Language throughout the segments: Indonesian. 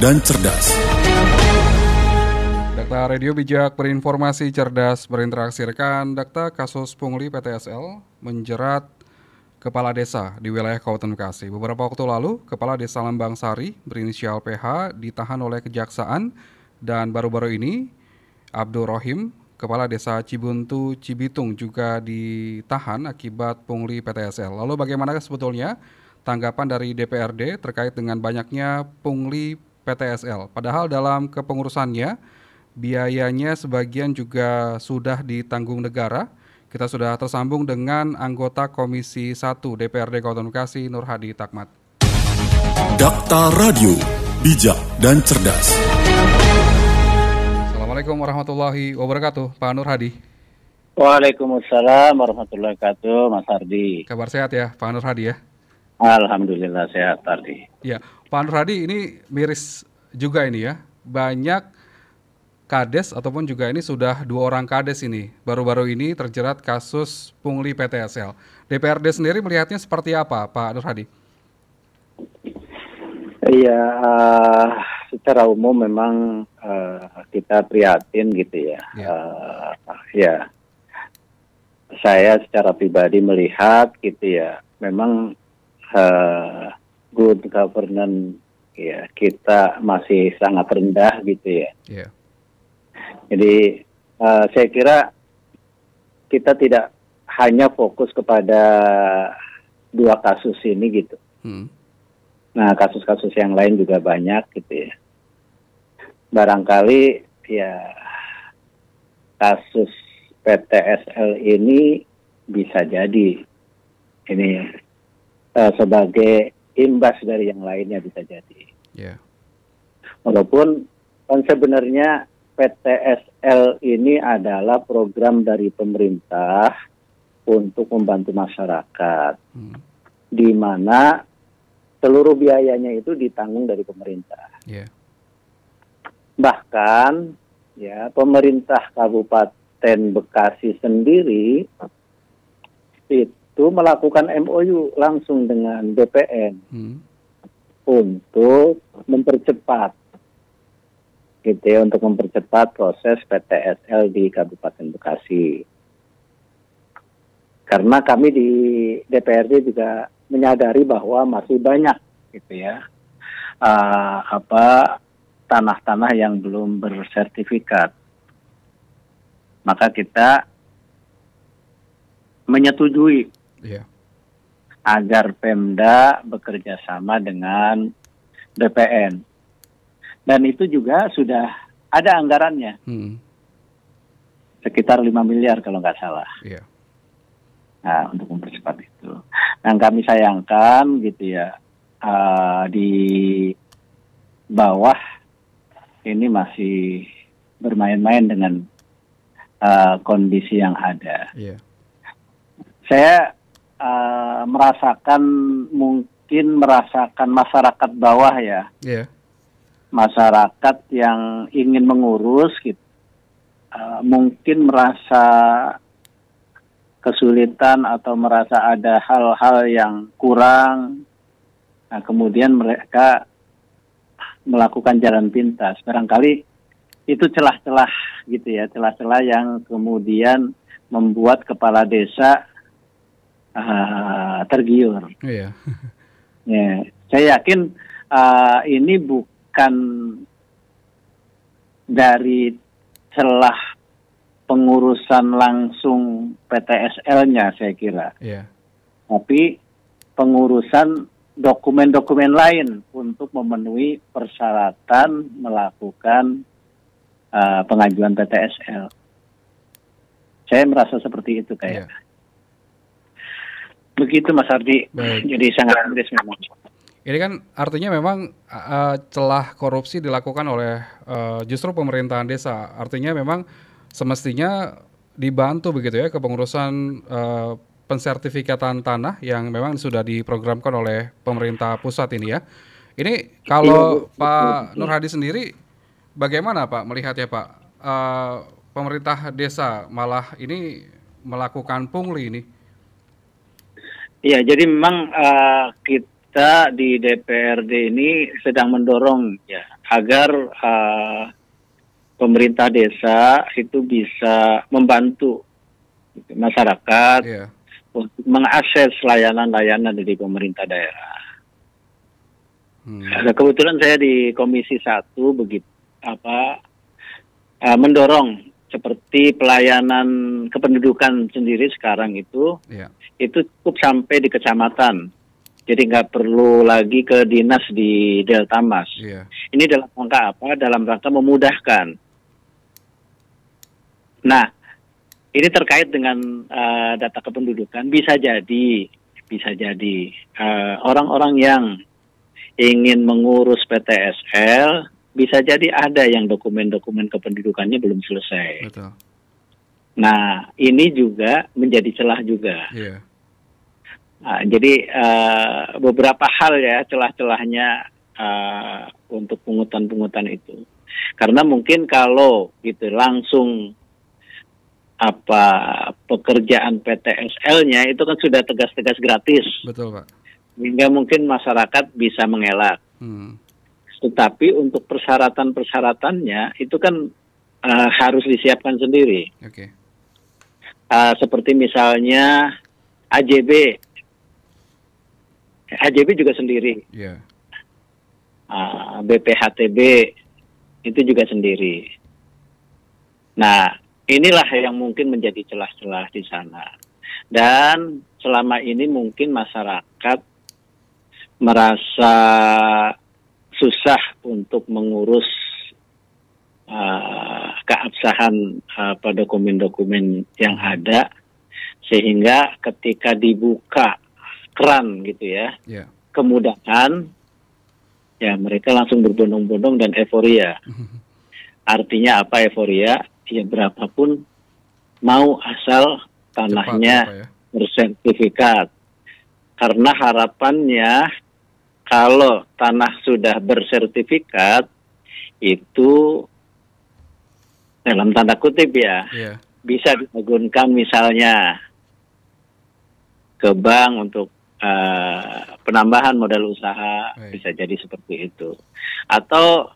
dan cerdas. Dakta Radio Bijak berinformasi, cerdas berinteraksi. Rekan Dakta, kasus pungli PTSL menjerat kepala desa di wilayah Kabupaten Bekasi. Beberapa waktu lalu, Kepala Desa Lambang Sari berinisial PH ditahan oleh Kejaksaan, dan baru-baru ini Abdul Rohim, Kepala Desa Cibuntu Cibitung, juga ditahan akibat pungli PTSL. Lalu bagaimana sebetulnya tanggapan dari DPRD terkait dengan banyaknya pungli PTSL? Padahal dalam kepengurusannya, biayanya sebagian juga sudah ditanggung negara. Kita sudah tersambung dengan anggota Komisi 1 DPRD Kabupaten Bekasi, Nur Hadi Takmat. Dakta Radio, bijak dan cerdas. Assalamualaikum warahmatullahi wabarakatuh, Pak Nur Hadi. Waalaikumsalam warahmatullahi wabarakatuh, Mas Hardi. Kabar sehat ya, Pak Nur Hadi ya? Alhamdulillah sehat, Hardi. Ya, Pak Nur Hadi, ini miris juga ini ya. Banyak kades ataupun juga ini sudah 2 orang kades ini baru-baru ini terjerat kasus pungli PTSL. DPRD sendiri melihatnya seperti apa, Pak Nur Hadi? Iya, secara umum memang kita prihatin gitu ya. Ya, saya secara pribadi melihat gitu ya, memang good governance ya kita masih sangat rendah gitu ya. Yeah. Jadi saya kira kita tidak hanya fokus kepada 2 kasus ini gitu. Nah, kasus-kasus yang lain juga banyak gitu ya. Barangkali ya kasus PTSL ini bisa jadi ini sebagai imbas dari yang lainnya, bisa jadi. Yeah. Walaupun sebenarnya PTSL ini adalah program dari pemerintah untuk membantu masyarakat, di mana seluruh biayanya itu ditanggung dari pemerintah. Yeah. Bahkan, ya, pemerintah Kabupaten Bekasi sendiri itu melakukan MOU langsung dengan BPN untuk mempercepat. Gitu ya, untuk mempercepat proses PTSL di Kabupaten Bekasi. Karena kami di DPRD juga menyadari bahwa masih banyak gitu ya tanah-tanah yang belum bersertifikat. Maka kita menyetujui agar Pemda bekerja sama dengan BPN. Dan itu juga sudah ada anggarannya. Sekitar 5 miliar kalau nggak salah. Yeah. Nah, untuk mempercepat itu. Yang kami sayangkan gitu ya, di bawah ini masih bermain-main dengan kondisi yang ada. Yeah. Saya mungkin merasakan masyarakat bawah ya. Yeah. Masyarakat yang ingin mengurus gitu, mungkin merasa kesulitan atau merasa ada hal-hal yang kurang. Nah, kemudian mereka melakukan jalan pintas. Barangkali itu celah-celah gitu ya, celah-celah yang kemudian membuat kepala desa tergiur. Iya. Ya, saya yakin ini bukan dari celah pengurusan langsung PTSL-nya, saya kira. Iya. Tapi pengurusan dokumen-dokumen lain untuk memenuhi persyaratan melakukan pengajuan PTSL. Saya merasa seperti itu kayak. Begitu Mas Ardi. Baik. Jadi sangat miris memang. Ini kan artinya memang celah korupsi dilakukan oleh justru pemerintahan desa. Artinya memang semestinya dibantu begitu ya kepengurusan pensertifikatan tanah yang memang sudah diprogramkan oleh pemerintah pusat ini ya. Ini kalau Pak Nur Hadi sendiri bagaimana Pak melihatnya Pak? Pemerintah desa malah ini melakukan pungli ini. Iya, jadi memang kita di DPRD ini sedang mendorong ya agar pemerintah desa itu bisa membantu masyarakat Iya. untuk mengakses layanan-layanan dari pemerintah daerah. Nah, kebetulan saya di Komisi 1 begitu mendorong seperti pelayanan kependudukan sendiri sekarang itu cukup sampai di kecamatan. Jadi nggak perlu lagi ke dinas di Deltamas. Ini dalam rangka apa? Dalam rangka memudahkan. Nah, ini terkait dengan data kependudukan. Bisa jadi orang-orang yang ingin mengurus PTSL, bisa jadi ada yang dokumen-dokumen kependudukannya belum selesai. Betul. Nah, ini juga menjadi celah juga. Nah, jadi beberapa hal ya celah-celahnya untuk pungutan-pungutan itu. Karena mungkin kalau gitu langsung pekerjaan PTSL-nya itu kan sudah tegas-tegas gratis. Betul, Pak. Hingga mungkin masyarakat bisa mengelak. Tetapi untuk persyaratan-persyaratannya itu kan harus disiapkan sendiri. Seperti misalnya AJB juga sendiri. BPHTB itu juga sendiri. Nah, inilah yang mungkin menjadi celah-celah di sana. Dan selama ini mungkin masyarakat merasa susah untuk mengurus keabsahan dokumen-dokumen yang ada, sehingga ketika dibuka keran gitu ya, kemudahan, ya mereka langsung berbondong-bondong dan euforia. Artinya apa euforia? Ya berapapun mau asal tanahnya bersertifikat. Karena harapannya kalau tanah sudah bersertifikat itu dalam tanda kutip ya, bisa diagunkan misalnya ke bank untuk penambahan modal usaha, bisa jadi seperti itu. Atau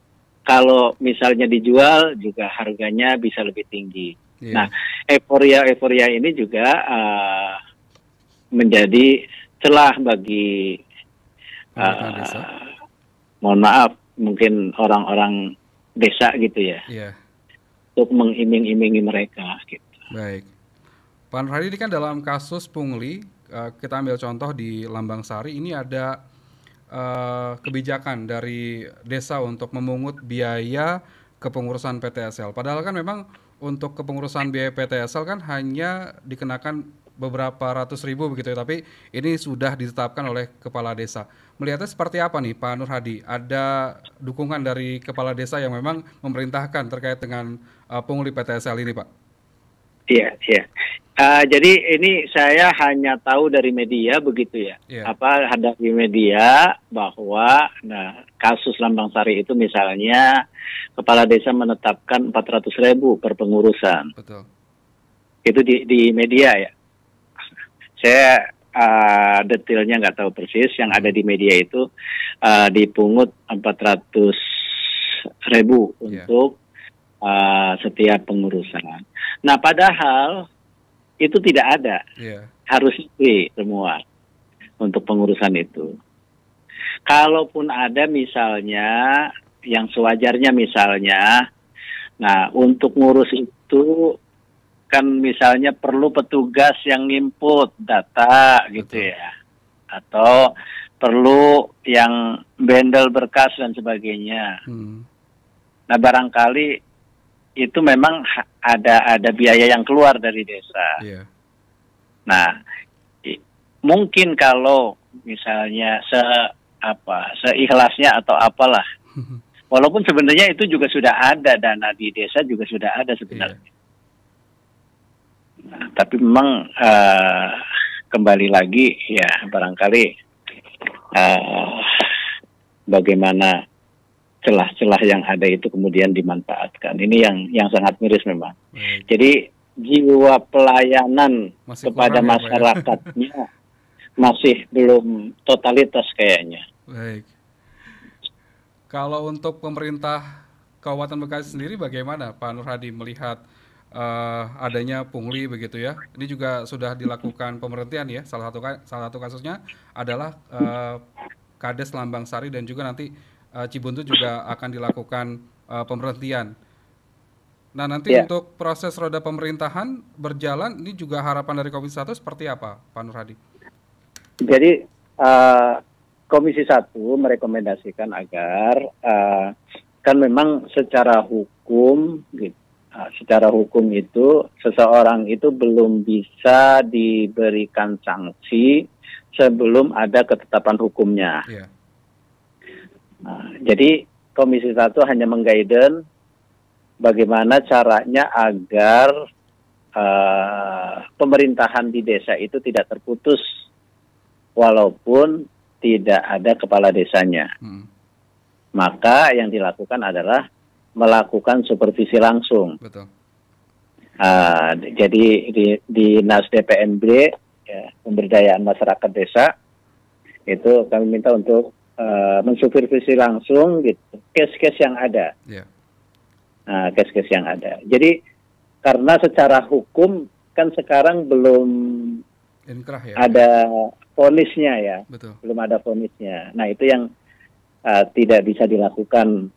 kalau misalnya dijual juga harganya bisa lebih tinggi. Nah, euforia ini juga menjadi celah bagi mohon maaf mungkin orang-orang desa gitu ya, untuk mengiming-imingi mereka gitu. Baik, Pak Nur Hadi, ini kan dalam kasus pungli, kita ambil contoh di Lambang Sari, ini ada kebijakan dari desa untuk memungut biaya kepengurusan PTSL. Padahal kan memang untuk kepengurusan biaya PTSL kan hanya dikenakan beberapa ratus ribu begitu ya, tapi ini sudah ditetapkan oleh kepala desa. Melihatnya seperti apa nih Pak Nur Hadi? Ada dukungan dari kepala desa yang memang memerintahkan terkait dengan pungli PTSL ini, Pak? Iya. Jadi ini saya hanya tahu dari media begitu ya. Ada di media bahwa kasus Lambang Sari itu misalnya kepala desa menetapkan 400.000 per pengurusan. Betul. Itu di media ya. Saya detailnya nggak tahu persis. Yang ada di media itu dipungut 400.000 untuk setiap pengurusan. Nah, padahal itu tidak ada. Harus free semua untuk pengurusan itu. Kalaupun ada misalnya yang sewajarnya misalnya, nah untuk ngurus itu kan misalnya perlu petugas yang input data gitu ya, atau perlu yang bendel berkas dan sebagainya. Nah, barangkali itu memang ada biaya yang keluar dari desa. Nah, mungkin kalau misalnya seikhlasnya atau apalah, walaupun sebenarnya itu juga sudah ada, dana di desa juga sudah ada sebenarnya. Nah, tapi memang kembali lagi ya barangkali bagaimana celah-celah yang ada itu kemudian dimanfaatkan. Ini yang sangat miris memang. Jadi jiwa pelayanan kepada masyarakatnya masih belum totalitas kayaknya. Baik. Kalau untuk pemerintah Kabupaten Bekasi sendiri bagaimana Pak Nur Hadi melihat adanya pungli begitu ya? Ini juga sudah dilakukan pemberhentian ya. Salah satu kasusnya adalah Kades Lambang Sari dan juga nanti Cibuntu juga akan dilakukan pemberhentian. Nah, nanti untuk proses roda pemerintahan berjalan, ini juga harapan dari Komisi 1 seperti apa, Pak Nur Hadi? Jadi Komisi 1 merekomendasikan agar kan memang secara hukum itu seseorang itu belum bisa diberikan sanksi sebelum ada ketetapan hukumnya. Yeah. Jadi Komisi 1 hanya mengguidance bagaimana caranya agar pemerintahan di desa itu tidak terputus walaupun tidak ada kepala desanya. Maka yang dilakukan adalah melakukan supervisi langsung. Betul. Jadi di Dinas DPMD, ya, pemberdayaan masyarakat desa, itu kami minta untuk mensupervisi langsung gitu case-case yang ada. Yeah. Case-case yang ada. Jadi karena secara hukum kan sekarang belum ada vonisnya ya. Betul. Belum ada vonisnya. Nah itu yang tidak bisa dilakukan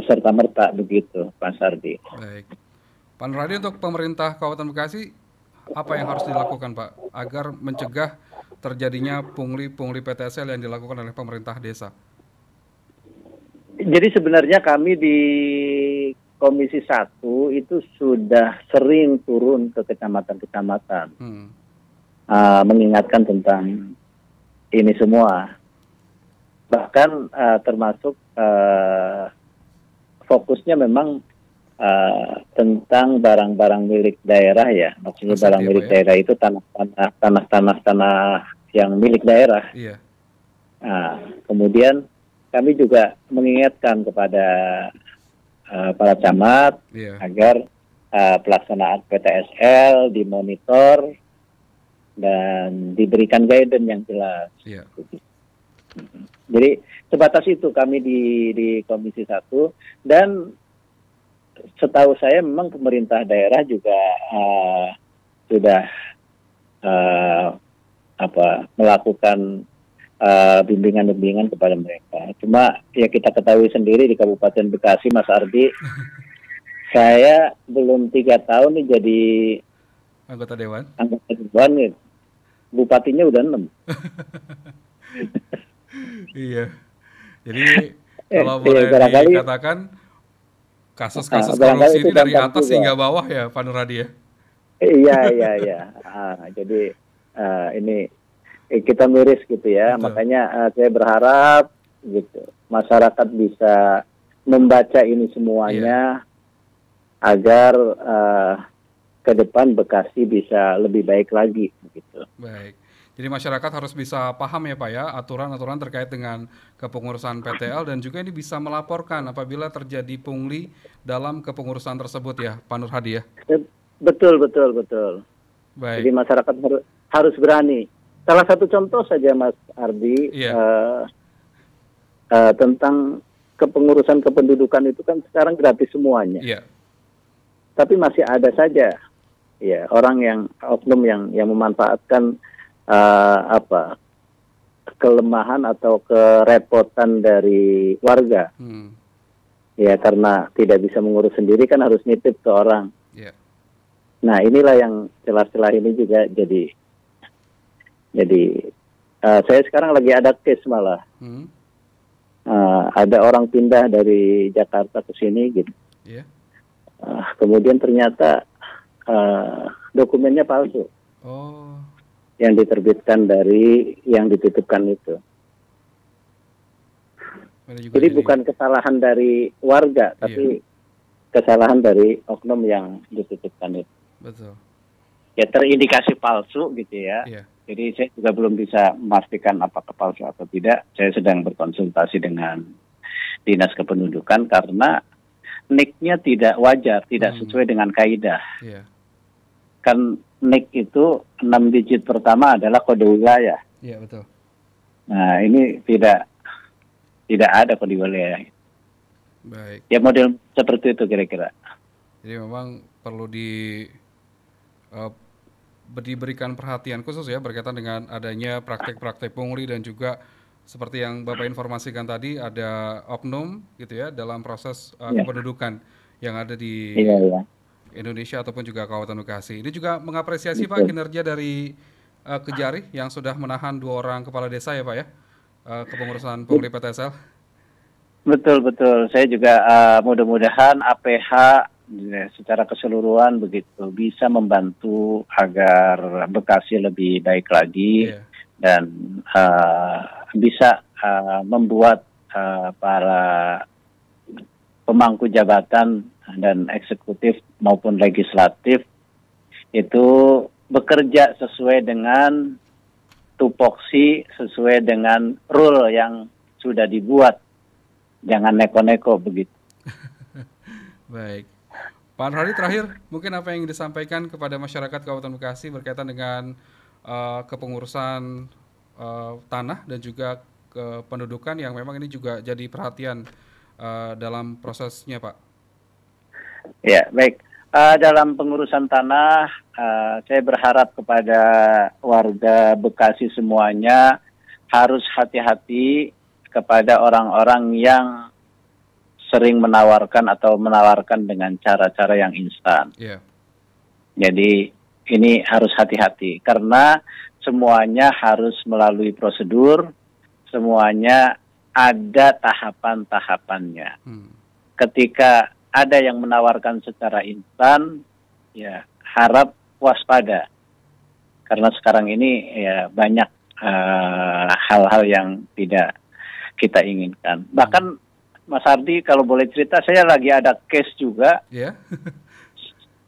serta-merta begitu, Pak Sardi. Baik. Pak Nur Hadi, untuk pemerintah Kabupaten Bekasi, apa yang harus dilakukan Pak agar mencegah terjadinya pungli PTSL yang dilakukan oleh pemerintah desa? Jadi sebenarnya kami di Komisi 1 itu sudah sering turun ke kecamatan-kecamatan mengingatkan tentang ini semua. Bahkan termasuk fokusnya memang tentang barang-barang milik daerah ya. Maksudnya barang milik daerah itu tanah-tanah yang milik daerah. Iya. Kemudian kami juga mengingatkan kepada para camat agar pelaksanaan PTSL dimonitor dan diberikan guidance yang jelas. Iya. Jadi sebatas itu kami di Komisi 1, dan setahu saya memang pemerintah daerah juga sudah melakukan bimbingan-bimbingan kepada mereka. Cuma ya kita ketahui sendiri di Kabupaten Bekasi, Mas Ardi, saya belum 3 tahun nih jadi anggota dewan nih. Bupatinya udah 6. Iya. Jadi kalau boleh dikatakan kasus-kasus korupsi ini dari atas hingga bawah ya, Pak Nur Hadi ya? Iya. Jadi ini kita miris gitu ya. Betul. Makanya saya berharap gitu masyarakat bisa membaca ini semuanya agar ke depan Bekasi bisa lebih baik lagi gitu. Baik. Jadi masyarakat harus bisa paham ya Pak ya, aturan-aturan terkait dengan kepengurusan PTL, dan juga ini bisa melaporkan apabila terjadi pungli dalam kepengurusan tersebut ya, Pak Nur Hadi ya? Betul. Baik. Jadi masyarakat harus berani. Salah satu contoh saja Mas Ardi, tentang kepengurusan kependudukan itu kan sekarang gratis semuanya. Iya. Tapi masih ada saja ya orang oknum yang memanfaatkan kelemahan atau kerepotan dari warga. Ya karena tidak bisa mengurus sendiri kan harus nitip ke orang. Yeah. Nah inilah yang celah-celah ini juga jadi saya sekarang lagi ada case malah. Ada orang pindah dari Jakarta ke sini gitu. Yeah. Kemudian ternyata dokumennya palsu. Oh. Yang diterbitkan dari yang dititipkan itu. Jadi bukan kesalahan dari warga, tapi kesalahan dari oknum yang dititipkan itu. Betul. Ya terindikasi palsu gitu ya. Iya. Jadi saya juga belum bisa memastikan apakah palsu atau tidak. Saya sedang berkonsultasi dengan Dinas Kependudukan karena NIK-nya tidak wajar, tidak sesuai dengan kaidah. Iya. Kan NIK itu 6 digit pertama adalah kode wilayah. Iya, betul. Nah, ini tidak ada kok di wilayah. Baik. Ya model seperti itu kira-kira. Jadi memang perlu diberikan perhatian khusus ya berkaitan dengan adanya praktek-praktek pungli dan juga seperti yang Bapak informasikan tadi ada oknum gitu ya dalam proses kependudukan yang ada di Indonesia ataupun juga Kabupaten Bekasi. Ini juga mengapresiasi Pak kinerja dari Kejari yang sudah menahan 2 orang kepala desa ya Pak ya, kepengurusan pungli PTSL. Betul. Saya juga mudah-mudahan APH secara keseluruhan begitu bisa membantu agar Bekasi lebih baik lagi dan bisa membuat para pemangku jabatan dan eksekutif maupun legislatif itu bekerja sesuai dengan tupoksi, sesuai dengan rule yang sudah dibuat. Jangan neko-neko begitu. Baik. Pak Anwar, terakhir, mungkin apa yang disampaikan kepada masyarakat Kabupaten Bekasi berkaitan dengan kepengurusan tanah dan juga kependudukan yang memang ini juga jadi perhatian dalam prosesnya, Pak. Ya, baik. Dalam pengurusan tanah, saya berharap kepada warga Bekasi semuanya harus hati-hati kepada orang-orang yang sering menawarkan dengan cara-cara yang instan. Jadi ini harus hati-hati karena semuanya harus melalui prosedur, semuanya ada tahapan-tahapannya. Ketika ada yang menawarkan secara instan, ya harap waspada karena sekarang ini ya banyak hal-hal yang tidak kita inginkan. Bahkan Mas Ardi kalau boleh cerita, saya lagi ada case juga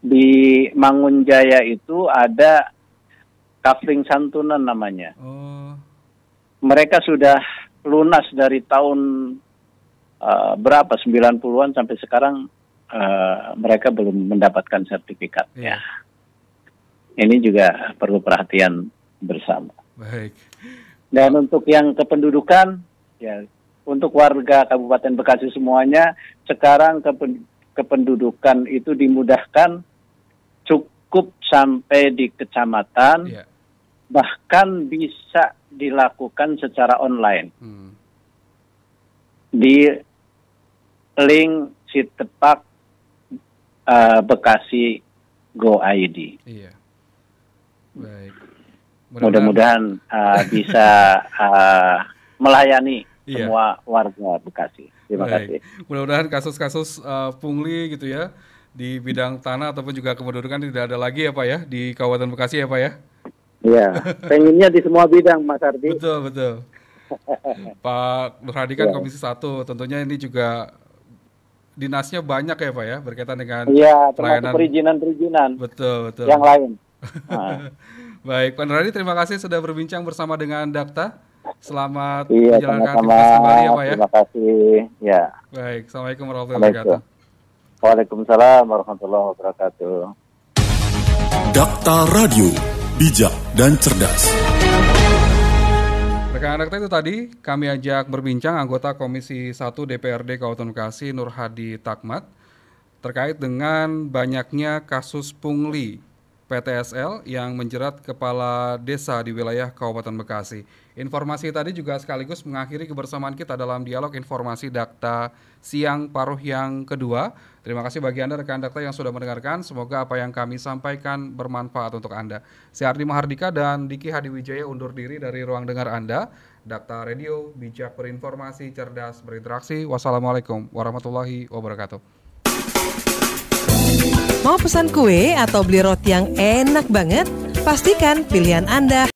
di Mangunjaya itu ada kafling santunan namanya. Mereka sudah lunas dari tahun berapa 90-an sampai sekarang mereka belum mendapatkan sertifikatnya. Ini juga perlu perhatian bersama. Baik. Dan untuk yang kependudukan, ya untuk warga Kabupaten Bekasi semuanya sekarang kependudukan itu dimudahkan cukup sampai di kecamatan, bahkan bisa dilakukan secara online. Di link Sitepak Bekasi Go ID. Baik. Mudah-mudahan bisa melayani semua warga Bekasi. Terima kasih. Mudah-mudahan kasus-kasus pungli gitu ya di bidang tanah ataupun juga kependudukan tidak ada lagi ya Pak ya di Kabupaten Bekasi ya Pak ya. Iya, pengennya di semua bidang Mas Ardi. Betul. Pak Nur Hadi kan Komisi 1, tentunya ini juga dinasnya banyak ya Pak ya berkaitan dengan pelayanan perizinan. Betul. Yang lain. Baik, Pak Nur Hadi terima kasih sudah berbincang bersama dengan Dakta. Selamat menjalankan aktivitas kembali ya Pak ya. Terima kasih. Ya. Baik, Assalamualaikum warahmatullahi wabarakatuh. Waalaikumsalam warahmatullahi wabarakatuh. Dakta Radio, bijak dan cerdas. Rekan Dakta itu tadi kami ajak berbincang anggota Komisi 1 DPRD Kabupaten Bekasi Nur Hadi Takmat terkait dengan banyaknya kasus pungli PTSL yang menjerat kepala desa di wilayah Kabupaten Bekasi. Informasi tadi juga sekaligus mengakhiri kebersamaan kita dalam dialog informasi Dakta siang paruh yang kedua. Terima kasih bagi Anda rekan Dakta yang sudah mendengarkan. Semoga apa yang kami sampaikan bermanfaat untuk Anda. Saya Ardi Mahardika dan Diki Hadiwijaya undur diri dari ruang dengar Anda. Dakta Radio, bijak berinformasi, cerdas berinteraksi. Wassalamualaikum warahmatullahi wabarakatuh. Mau pesan kue atau beli roti yang enak banget? Pastikan pilihan Anda